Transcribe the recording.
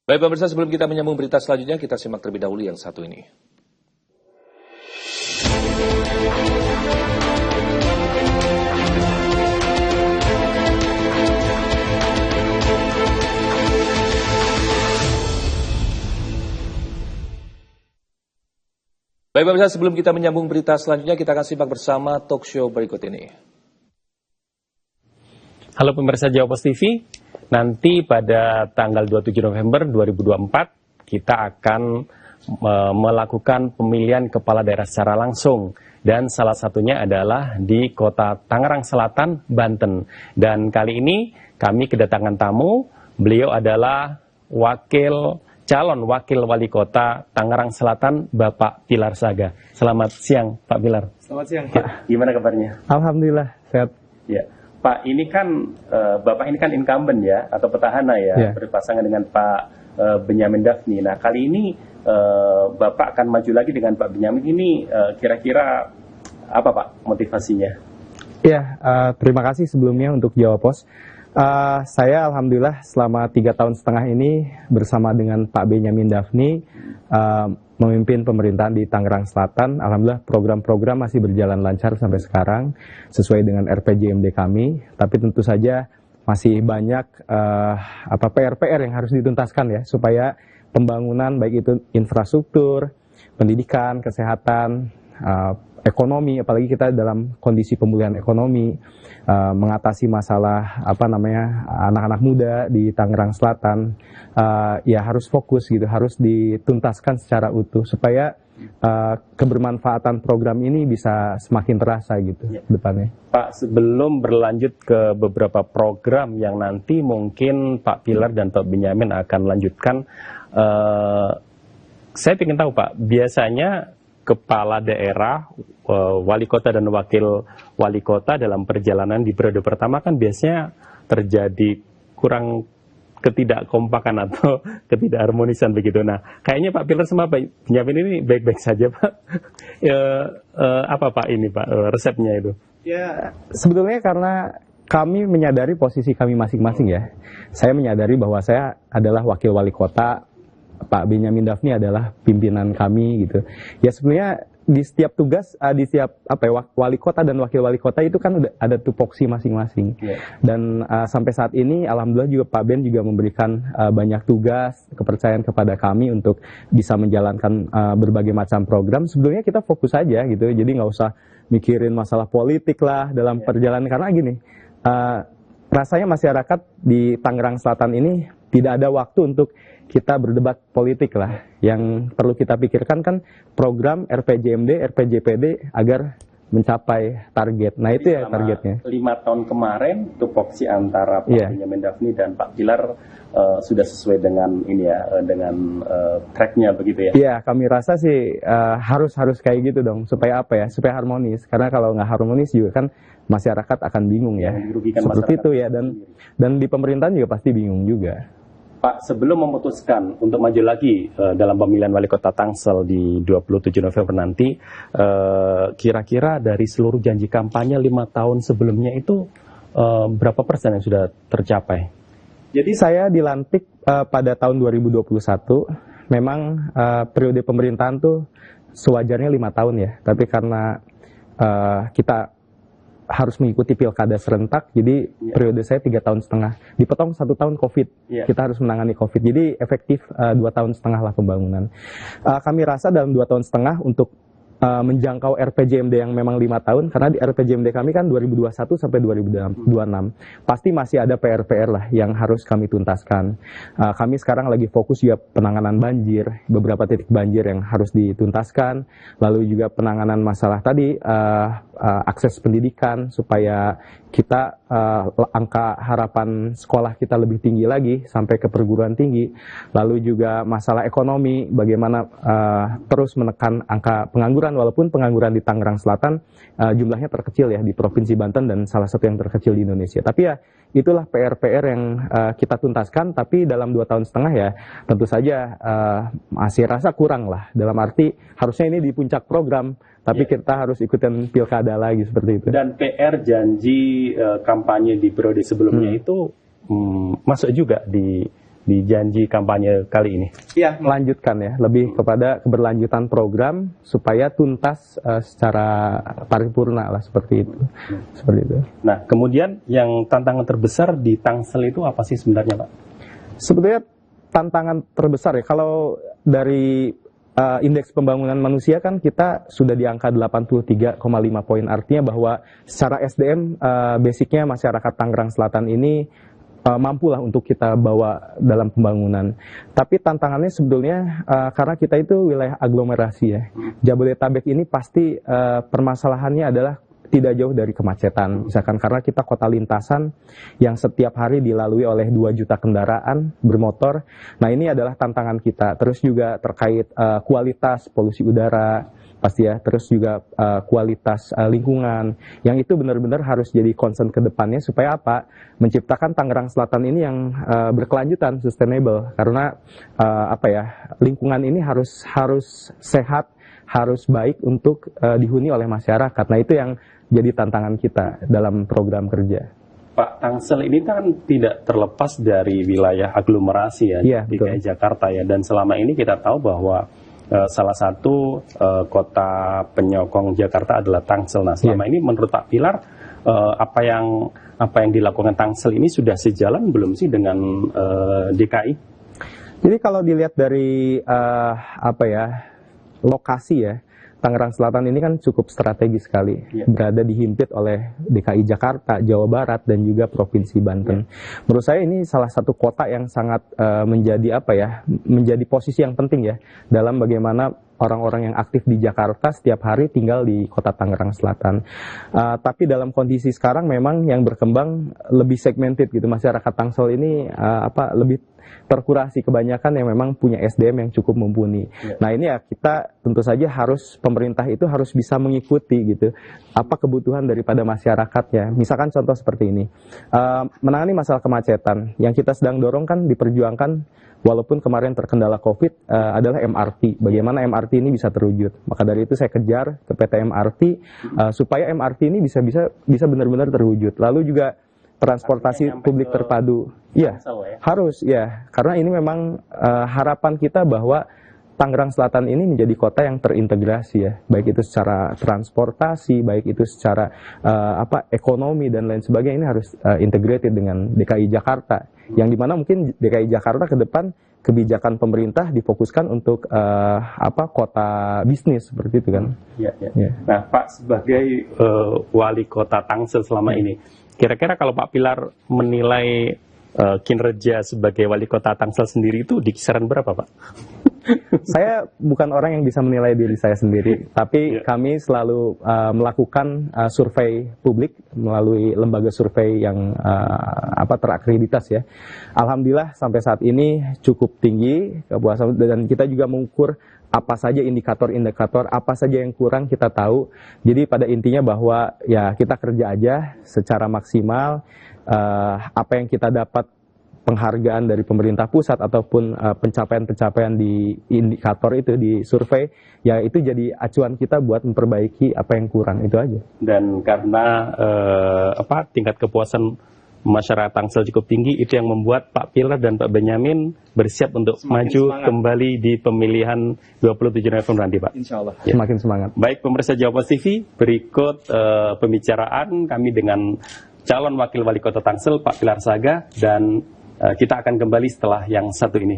Baik pemirsa, sebelum kita menyambung berita selanjutnya, kita simak terlebih dahulu yang satu ini. Baik pemirsa, sebelum kita menyambung berita selanjutnya, kita akan simak bersama talk show berikut ini. Halo pemirsa Jawa Post TV, nanti pada tanggal 27 November 2024 kita akan melakukan pemilihan kepala daerah secara langsung. Dan salah satunya adalah di kota Tangerang Selatan, Banten. Dan kali ini kami kedatangan tamu, beliau adalah calon wakil wali kota Tangerang Selatan, Bapak Pilar Saga. Selamat siang, Pak Pilar. Selamat siang, Pak. Gimana kabarnya? Alhamdulillah, sehat. Ya, Pak, ini kan Bapak ini kan incumbent ya, atau petahana ya, berpasangan dengan Pak Benyamin Daphni. Nah, kali ini Bapak akan maju lagi dengan Pak Benyamin ini, kira-kira apa Pak motivasinya? Ya, terima kasih sebelumnya untuk Jawa Post. Saya alhamdulillah selama 3,5 tahun ini bersama dengan Pak Benyamin Daphni memimpin pemerintahan di Tangerang Selatan. Alhamdulillah program-program masih berjalan lancar sampai sekarang sesuai dengan RPJMD kami. Tapi tentu saja masih banyak PR-PR yang harus dituntaskan ya, supaya pembangunan baik itu infrastruktur, pendidikan, kesehatan, ekonomi, apalagi kita dalam kondisi pemulihan ekonomi, mengatasi masalah anak-anak muda di Tangerang Selatan, ya harus fokus gitu, harus dituntaskan secara utuh supaya kebermanfaatan program ini bisa semakin terasa gitu depannya. Pak, sebelum berlanjut ke beberapa program yang nanti mungkin Pak Pilar dan Pak Benyamin akan lanjutkan, saya ingin tahu Pak, biasanya kepala daerah, wali kota dan wakil wali kota dalam perjalanan di periode pertama kan biasanya terjadi kurang ketidakkompakan atau ketidakharmonisan begitu. Nah, kayaknya Pak Pilar sama Pak Benyamin ini baik-baik saja Pak. Apa Pak ini Pak resepnya itu? Ya, sebetulnya karena kami menyadari posisi kami masing-masing ya. Saya menyadari bahwa saya adalah wakil wali kota, Pak Benyamin Daphni adalah pimpinan kami gitu. Ya sebenarnya di setiap tugas, di setiap wali kota dan wakil wali kota itu kan udah ada tupoksi masing-masing. Dan sampai saat ini alhamdulillah juga Pak Ben juga memberikan banyak tugas, kepercayaan kepada kami untuk bisa menjalankan berbagai macam program. Sebetulnya kita fokus aja gitu. Jadi nggak usah mikirin masalah politik lah dalam perjalanan, karena gini, rasanya masyarakat di Tangerang Selatan ini tidak ada waktu untuk kita berdebat politik lah. Yang perlu kita pikirkan kan program RPJMD, RPJPD agar mencapai target. Nah itu ya targetnya. 5 tahun kemarin tupoksi antara Pak Benyamin Daphni dan Pak Pilar sudah sesuai dengan ini ya, dengan tracknya begitu ya? Iya, kami rasa sih harus kayak gitu dong, supaya apa ya, supaya harmonis. Karena kalau nggak harmonis juga kan masyarakat akan bingung ya. Seperti itu ya, dan di pemerintahan juga pasti bingung juga. Pak, sebelum memutuskan untuk maju lagi dalam pemilihan wali kota Tangsel di 27 November nanti, kira-kira dari seluruh janji kampanye 5 tahun sebelumnya itu berapa persen yang sudah tercapai? Jadi saya dilantik pada tahun 2021, memang periode pemerintahan tuh sewajarnya 5 tahun ya, tapi karena kita harus mengikuti pilkada serentak, jadi periode saya 3,5 tahun, dipotong 1 tahun COVID, kita harus menangani COVID, jadi efektif 2,5 tahun lah pembangunan. Kami rasa dalam 2,5 tahun untuk menjangkau RPJMD yang memang 5 tahun, karena di RPJMD kami kan 2021 sampai 2026, pasti masih ada PR-PR lah yang harus kami tuntaskan. Kami sekarang lagi fokus juga penanganan banjir, beberapa titik banjir yang harus dituntaskan, lalu juga penanganan masalah tadi, akses pendidikan, supaya kita angka harapan sekolah kita lebih tinggi lagi sampai ke perguruan tinggi, lalu juga masalah ekonomi, bagaimana terus menekan angka pengangguran, walaupun pengangguran di Tangerang Selatan jumlahnya terkecil ya di Provinsi Banten dan salah satu yang terkecil di Indonesia. Tapi ya itulah PR-PR yang kita tuntaskan, tapi dalam 2,5 tahun ya tentu saja masih rasa kurang lah, dalam arti harusnya ini di puncak program, tapi kita harus ikutin pilkada lagi seperti itu. Dan PR janji kampanye di periode sebelumnya itu masuk juga di di janji kampanye kali ini? Iya, melanjutkan ya, lebih kepada keberlanjutan program supaya tuntas secara paripurna lah seperti itu. Seperti itu. Nah, kemudian yang tantangan terbesar di Tangsel itu apa sih sebenarnya, Pak? Sebetulnya tantangan terbesar ya, kalau dari indeks pembangunan manusia kan kita sudah di angka 83,5 poin, artinya bahwa secara SDM basicnya masyarakat Tangerang Selatan ini mampulah untuk kita bawa dalam pembangunan. Tapi tantangannya sebetulnya karena kita itu wilayah aglomerasi ya. Jabodetabek ini pasti permasalahannya adalah tidak jauh dari kemacetan, misalkan karena kita kota lintasan yang setiap hari dilalui oleh 2 juta kendaraan bermotor. Nah, ini adalah tantangan kita. Terus juga terkait kualitas polusi udara pasti ya, terus juga kualitas lingkungan yang itu benar-benar harus jadi concern ke depannya supaya apa? Menciptakan Tangerang Selatan ini yang berkelanjutan, sustainable. Karena lingkungan ini harus sehat, harus baik untuk dihuni oleh masyarakat. Nah, itu yang jadi tantangan kita dalam program kerja. Pak, Tangsel ini kan tidak terlepas dari wilayah aglomerasi ya, DKI Jakarta ya. Dan selama ini kita tahu bahwa salah satu kota penyokong Jakarta adalah Tangsel. Nah, selama ini menurut Pak Pilar, apa yang dilakukan Tangsel ini sudah sejalan belum sih dengan DKI? Jadi kalau dilihat dari lokasi ya, Tangerang Selatan ini kan cukup strategis sekali, berada dihimpit oleh DKI Jakarta, Jawa Barat, dan juga Provinsi Banten. Menurut saya ini salah satu kota yang sangat menjadi posisi yang penting ya dalam bagaimana orang-orang yang aktif di Jakarta setiap hari tinggal di kota Tangerang Selatan. Tapi dalam kondisi sekarang memang yang berkembang lebih segmented gitu, masyarakat Tangsel ini lebih terkurasi, kebanyakan yang memang punya SDM yang cukup mumpuni. Nah, ini ya kita tentu saja pemerintah itu harus bisa mengikuti gitu apa kebutuhan daripada masyarakatnya. Misalkan contoh seperti ini, menangani masalah kemacetan yang kita sedang dorong kan diperjuangkan walaupun kemarin terkendala COVID adalah MRT. Bagaimana MRT ini bisa terwujud? Maka dari itu saya kejar ke PT MRT supaya MRT ini bisa benar-benar terwujud. Lalu juga transportasi publik terpadu. Iya, harus ya. Karena ini memang harapan kita bahwa Tangerang Selatan ini menjadi kota yang terintegrasi ya, baik itu secara transportasi, baik itu secara ekonomi dan lain sebagainya. Ini harus integrated dengan DKI Jakarta, yang dimana mungkin DKI Jakarta ke depan kebijakan pemerintah difokuskan untuk kota bisnis seperti itu kan. Ya. Nah, Pak, sebagai wali kota Tangsel selama ini, kira-kira kalau Pak Pilar menilai kinerja sebagai wali kota Tangsel sendiri itu di kisaran berapa, Pak? Saya bukan orang yang bisa menilai diri saya sendiri, tapi kami selalu melakukan survei publik melalui lembaga survei yang terakreditas ya. Alhamdulillah sampai saat ini cukup tinggi kepuasan, dan kita juga mengukur apa saja indikator-indikator, apa saja yang kurang kita tahu. Jadi pada intinya bahwa ya kita kerja aja secara maksimal, apa yang kita dapat penghargaan dari pemerintah pusat ataupun pencapaian-pencapaian di indikator itu, di survei, ya itu jadi acuan kita buat memperbaiki apa yang kurang, itu aja. Dan karena tingkat kepuasan masyarakat Tangsel cukup tinggi, itu yang membuat Pak Pilar dan Pak Benyamin bersiap untuk maju kembali di pemilihan 27 November nanti, Pak. Insya Allah. Ya. Semakin semangat. Baik, pemirsa Jawa Post TV, berikut pembicaraan kami dengan calon wakil wali kota Tangsel, Pak Pilar Saga, dan kita akan kembali setelah yang satu ini.